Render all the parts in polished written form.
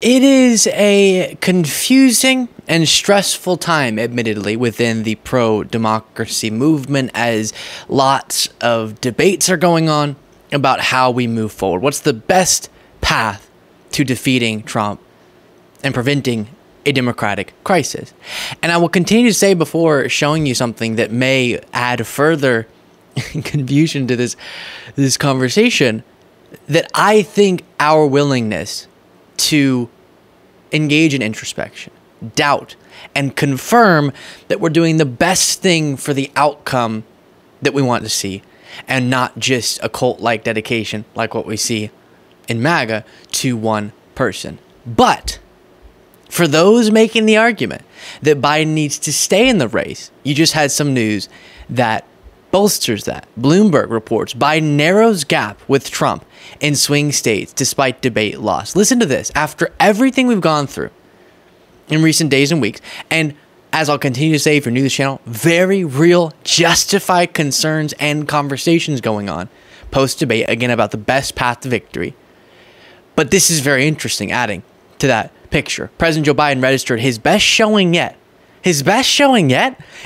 It is a confusing and stressful time, admittedly, within the pro-democracy movement as lots of debates are going on about how we move forward. What's the best path to defeating Trump and preventing a democratic crisis? And I will continue to say before showing you something that may add further confusion to this conversation, that I think our willingness to engage in introspection, doubt, and confirm that we're doing the best thing for the outcome that we want to see, and not just a cult-like dedication like what we see in MAGA to one person. But for those making the argument that Biden needs to stay in the race, you just had some news that bolsters that. Bloomberg reports Biden narrows gap with Trump in swing states despite debate loss. Listen to this. After everything we've gone through in recent days and weeks, and as I'll continue to say if you're new to this channel, very real, justified concerns and conversations going on post-debate, again, about the best path to victory. But this is very interesting, adding to that picture. President Joe Biden registered his best showing yet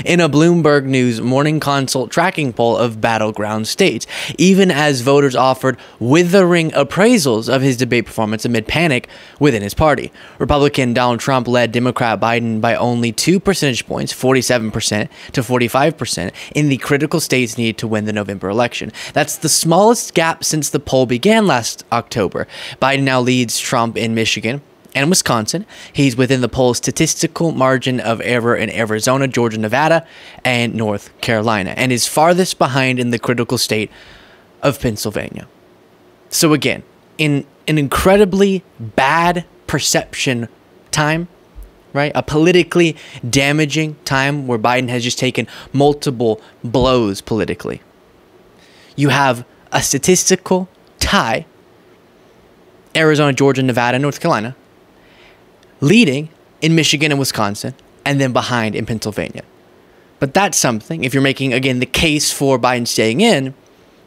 in a Bloomberg News Morning Consult tracking poll of battleground states, even as voters offered withering appraisals of his debate performance amid panic within his party. Republican Donald Trump led Democrat Biden by only 2 percentage points, 47% to 45%, in the critical states needed to win the November election. That's the smallest gap since the poll began last October. Biden now leads Trump in Michigan and Wisconsin. He's within the poll's statistical margin of error in Arizona, Georgia, Nevada, and North Carolina, and is farthest behind in the critical state of Pennsylvania. So again, in an incredibly bad perception time, right? A politically damaging time where Biden has just taken multiple blows politically. You have a statistical tie, Arizona, Georgia, Nevada, North Carolina, leading in Michigan and Wisconsin, and then behind in Pennsylvania. But that's something, if you're making, again, the case for Biden staying in,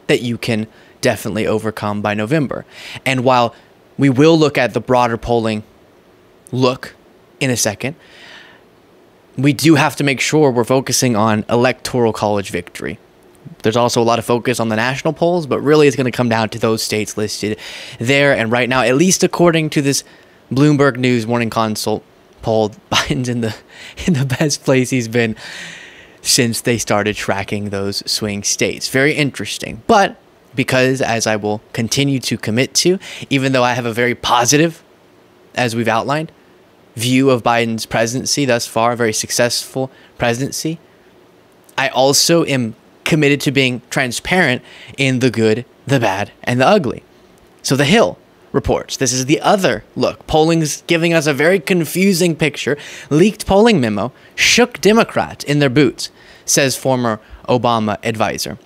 that you can definitely overcome by November. And while we will look at the broader polling look in a second, we do have to make sure we're focusing on electoral college victory. There's also a lot of focus on the national polls, but really it's going to come down to those states listed there. And right now, at least according to this Bloomberg News Morning Consult poll, Biden's in the best place he's been since they started tracking those swing states. Very interesting. But because, as I will continue to commit to, even though I have a very positive, as we've outlined, view of Biden's presidency thus far, a very successful presidency, I also am committed to being transparent in the good, the bad, and the ugly. So The Hill reports, this is the other look. Polling's giving us a very confusing picture. Leaked polling memo shook Democrats in their boots, says former Obama advisor.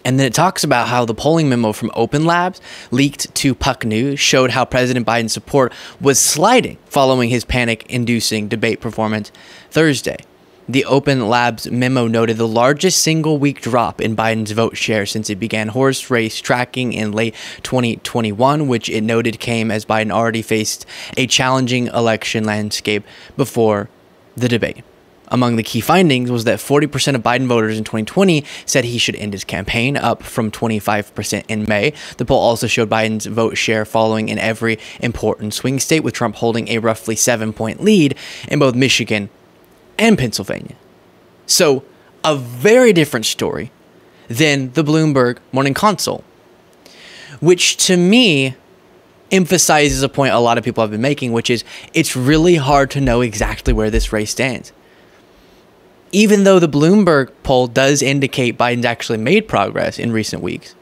And then it talks about how the polling memo from Open Labs, leaked to Puck News, showed how President Biden's support was sliding following his panic-inducing debate performance Thursday. The Open Labs memo noted the largest single-week drop in Biden's vote share since it began horse race tracking in late 2021, which it noted came as Biden already faced a challenging election landscape before the debate. Among the key findings was that 40% of Biden voters in 2020 said he should end his campaign, up from 25% in May. The poll also showed Biden's vote share falling in every important swing state, with Trump holding a roughly 7-point lead in both Michigan and Pennsylvania. So a very different story than the Bloomberg Morning Consult, which to me emphasizes a point a lot of people have been making, which is it's really hard to know exactly where this race stands. Even though the Bloomberg poll does indicate Biden's actually made progress in recent weeks,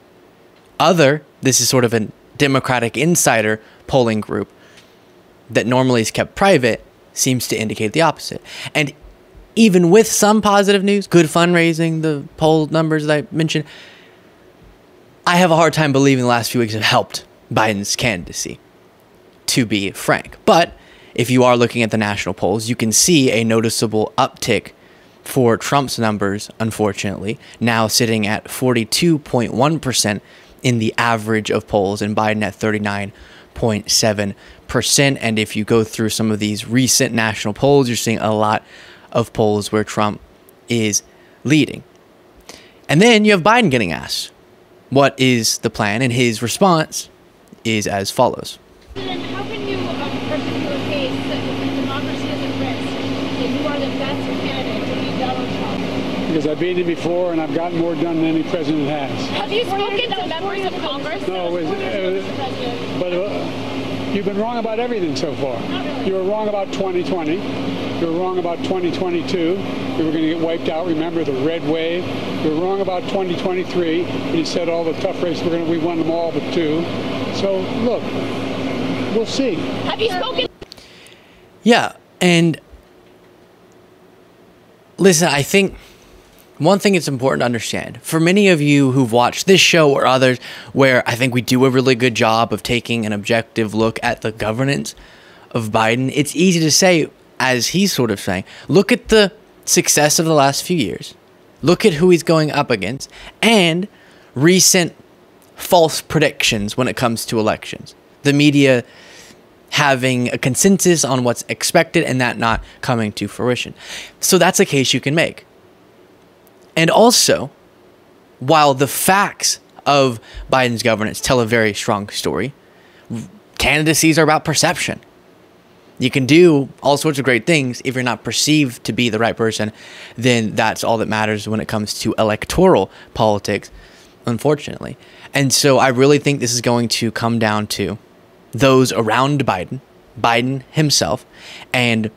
this is sort of a Democratic insider polling group that normally is kept private, seems to indicate the opposite. And even with some positive news, good fundraising, the poll numbers that I mentioned, I have a hard time believing the last few weeks have helped Biden's candidacy, to be frank. But if you are looking at the national polls, you can see a noticeable uptick for Trump's numbers, unfortunately, now sitting at 42.1% in the average of polls, and Biden at 39.1%. 5.7%. And if you go through some of these recent national polls, you're seeing a lot of polls where Trump is leading. And then you have Biden getting asked, what is the plan? And his response is as follows. Then how can you pursue a case that democracy is at risk, that you are the best candidate to beat Donald Trump? Because I've beaten him before, and I've gotten more done than any president has. Have you spoken to members of Congress? No, but you've been wrong about everything so far. You were wrong about 2020. You were wrong about 2022. We were going to get wiped out. Remember the red wave? You were wrong about 2023. And you said all the tough races, we won them all but 2. So, look, we'll see. Have you spoken? Yeah, and listen, I think one thing it's important to understand, for many of you who've watched this show or others, where I think we do a really good job of taking an objective look at the governance of Biden, it's easy to say, as he's sort of saying, look at the success of the last few years, look at who he's going up against, and recent false predictions when it comes to elections. The media having a consensus on what's expected and that not coming to fruition. So that's a case you can make. And also, while the facts of Biden's governance tell a very strong story, candidacies are about perception. You can do all sorts of great things. If you're not perceived to be the right person, then that's all that matters when it comes to electoral politics, unfortunately. And so I really think this is going to come down to those around Biden, Biden himself, and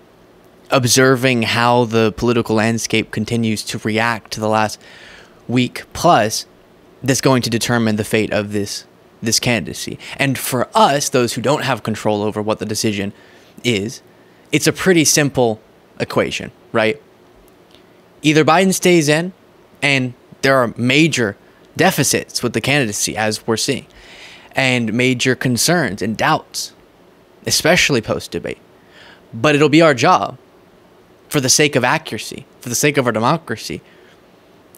observing how the political landscape continues to react to the last week plus, that's going to determine the fate of this candidacy. And for us, those who don't have control over what the decision is, it's a pretty simple equation, right? Either Biden stays in, and there are major deficits with the candidacy, as we're seeing, and major concerns and doubts, especially post-debate. But it'll be our job, for the sake of accuracy, for the sake of our democracy,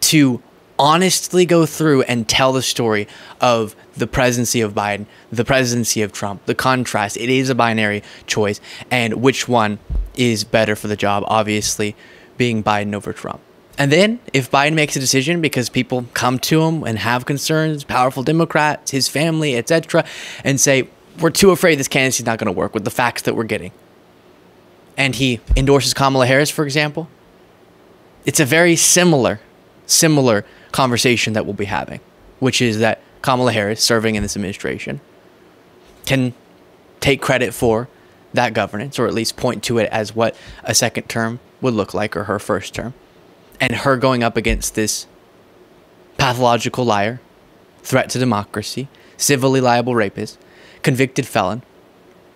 to honestly go through and tell the story of the presidency of Biden, the presidency of Trump, the contrast. It is a binary choice, and which one is better for the job, obviously being Biden over Trump. And then if Biden makes a decision because people come to him and have concerns, powerful Democrats, his family, etc., and say, we're too afraid this candidacy is not going to work with the facts that we're getting, and he endorses Kamala Harris, for example, it's a very similar conversation that we'll be having, which is that Kamala Harris, serving in this administration, can take credit for that governance, or at least point to it as what a second term would look like, or her first term. And her going up against this pathological liar, threat to democracy, civilly liable rapist, convicted felon,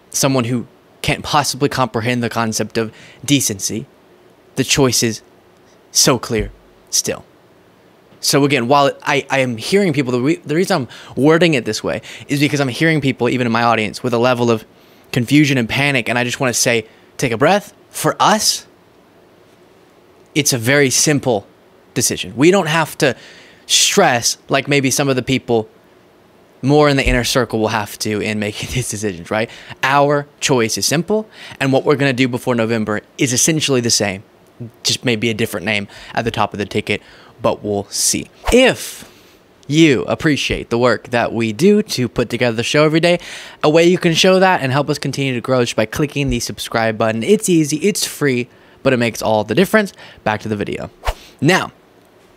someone who can't possibly comprehend the concept of decency, the choice is so clear still. So again, while I am hearing people, the reason I'm wording it this way is because I'm hearing people, even in my audience, with a level of confusion and panic, and I just want to say, take a breath. For us, it's a very simple decision. We don't have to stress like maybe some of the people more in the inner circle will have to in making these decisions, right? Our choice is simple, and what we're going to do before November is essentially the same, just maybe a different name at the top of the ticket, but we'll see. If you appreciate the work that we do to put together the show every day, a way you can show that and help us continue to grow is by clicking the subscribe button. It's easy, it's free, but it makes all the difference. Back to the video. Now,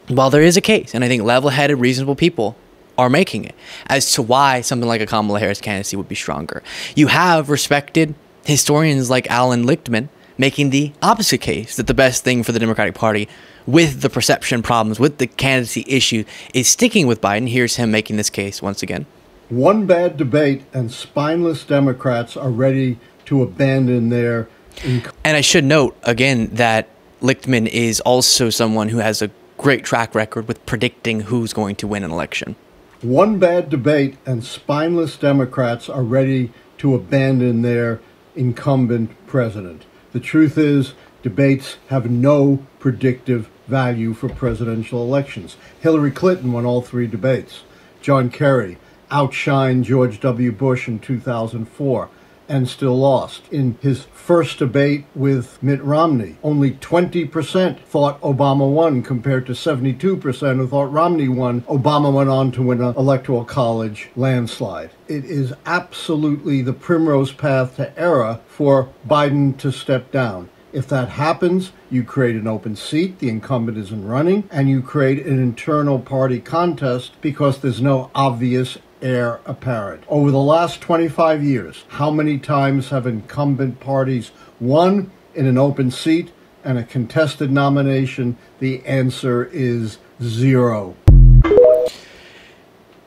while there is a case, and I think level-headed, reasonable people are making it, as to why something like a Kamala Harris candidacy would be stronger, you have respected historians like Alan Lichtman making the opposite case, that the best thing for the Democratic Party, with the perception problems, with the candidacy issue, is sticking with Biden. Here's him making this case once again. One bad debate and spineless Democrats are ready to abandon their... And I should note, again, that Lichtman is also someone who has a great track record with predicting who's going to win an election. One bad debate and spineless Democrats are ready to abandon their incumbent president. The truth is, debates have no predictive value for presidential elections. Hillary Clinton won all 3 debates. John Kerry, outshine George W. Bush in 2004 and still lost. In his first debate with Mitt Romney, only 20% thought Obama won compared to 72% who thought Romney won. Obama went on to win an electoral college landslide. It is absolutely the primrose path to error for Biden to step down. If that happens, you create an open seat, the incumbent isn't running, and you create an internal party contest because there's no obvious heir apparent. Over the last 25 years, how many times have incumbent parties won in an open seat and a contested nomination? The answer is 0.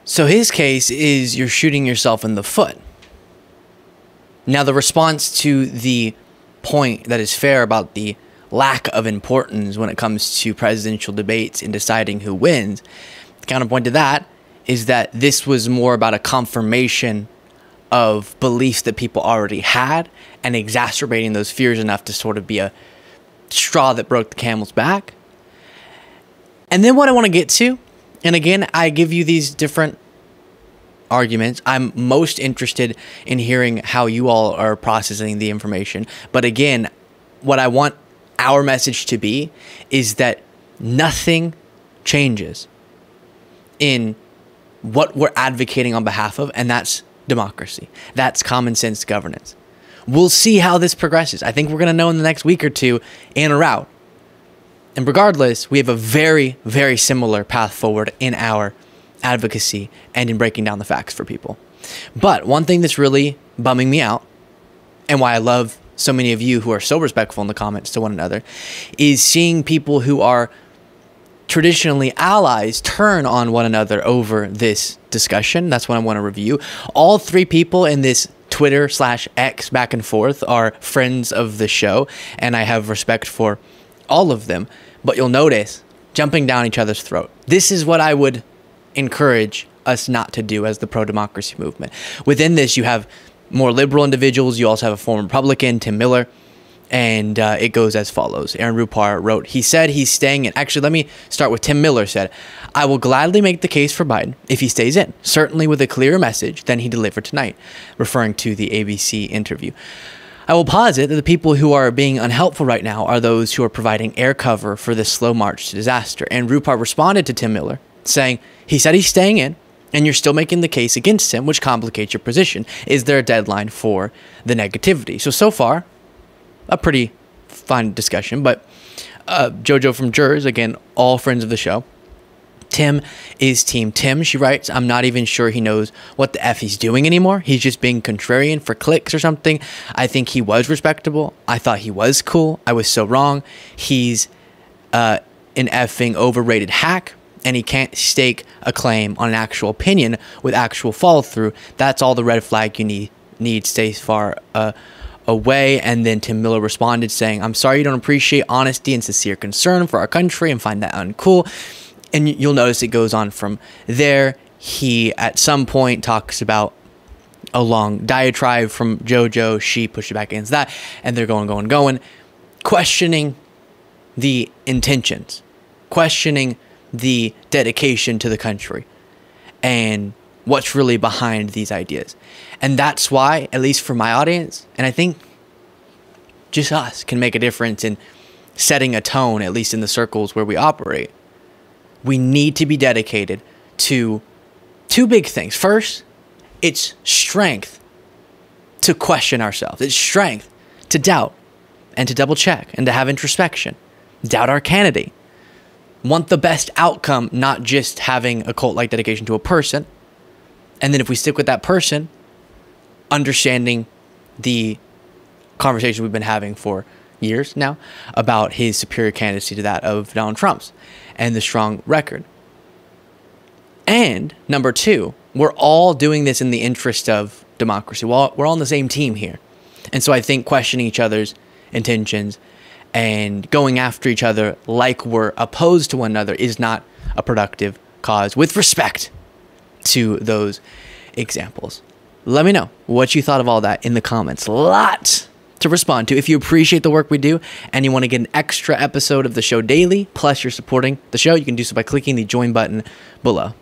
So his case is you're shooting yourself in the foot. Now, the response to the point that is fair about the lack of importance when it comes to presidential debates in deciding who wins, the counterpoint to that is that this was more about a confirmation of beliefs that people already had and exacerbating those fears enough to sort of be a straw that broke the camel's back. And then what I want to get to, and again, I give you these different arguments. I'm most interested in hearing how you all are processing the information. But again, what I want our message to be is that nothing changes in what we're advocating on behalf of, and that's democracy. That's common sense governance. We'll see how this progresses. I think we're going to know in the next week or two, in or out. And regardless, we have a very, very similar path forward in our advocacy and in breaking down the facts for people. But one thing that's really bumming me out, and why I love so many of you who are so respectful in the comments to one another, is seeing people who are traditionally allies turn on one another over this discussion. That's what I want to review. All three people in this Twitter/X back and forth are friends of the show, and I have respect for all of them. But you'll notice jumping down each other's throat. This is what I would encourage us not to do as the pro-democracy movement. Within this, you have more liberal individuals. You also have a former Republican, Tim Miller. And it goes as follows. Aaron Rupar wrote, he said he's staying in. Actually, let me start with Tim Miller said, I will gladly make the case for Biden if he stays in, certainly with a clearer message than he delivered tonight, referring to the ABC interview. I will posit that the people who are being unhelpful right now are those who are providing air cover for this slow march to disaster. And Rupar responded to Tim Miller, saying, he said he's staying in, and you're still making the case against him, which complicates your position. Is there a deadline for the negativity? So far, a pretty fine discussion, but Jojo from Jurors, again, all friends of the show. Tim is Team Tim. She writes, I'm not even sure he knows what the F he's doing anymore. He's just being contrarian for clicks or something. I think he was respectable. I thought he was cool. I was so wrong. He's an effing overrated hack, and he can't stake a claim on an actual opinion with actual follow-through. That's all the red flag you need stays far away. And then Tim Miller responded saying, I'm sorry you don't appreciate honesty and sincere concern for our country and find that uncool. And you'll notice it goes on from there. He at some point talks about a long diatribe from JoJo. She pushed it back against that, and they're going, questioning the intentions, questioning the dedication to the country and what's really behind these ideas. And that's why, at least for my audience, and I think just us can make a difference in setting a tone, at least in the circles where we operate. We need to be dedicated to two big things. First, it's strength to question ourselves. It's strength to doubt and to double check and to have introspection. Doubt our candidate. Want the best outcome, not just having a cult-like dedication to a person. And then if we stick with that person, understanding the conversation we've been having for years now about his superior candidacy to that of Donald Trump's and the strong record. And number two, we're all doing this in the interest of democracy. We're all on the same team here. And so I think questioning each other's intentions and going after each other like we're opposed to one another is not a productive cause, with respect to those examples. Let me know what you thought of all that in the comments. Lots to respond to. If you appreciate the work we do and you want to get an extra episode of the show daily, plus you're supporting the show, you can do so by clicking the join button below.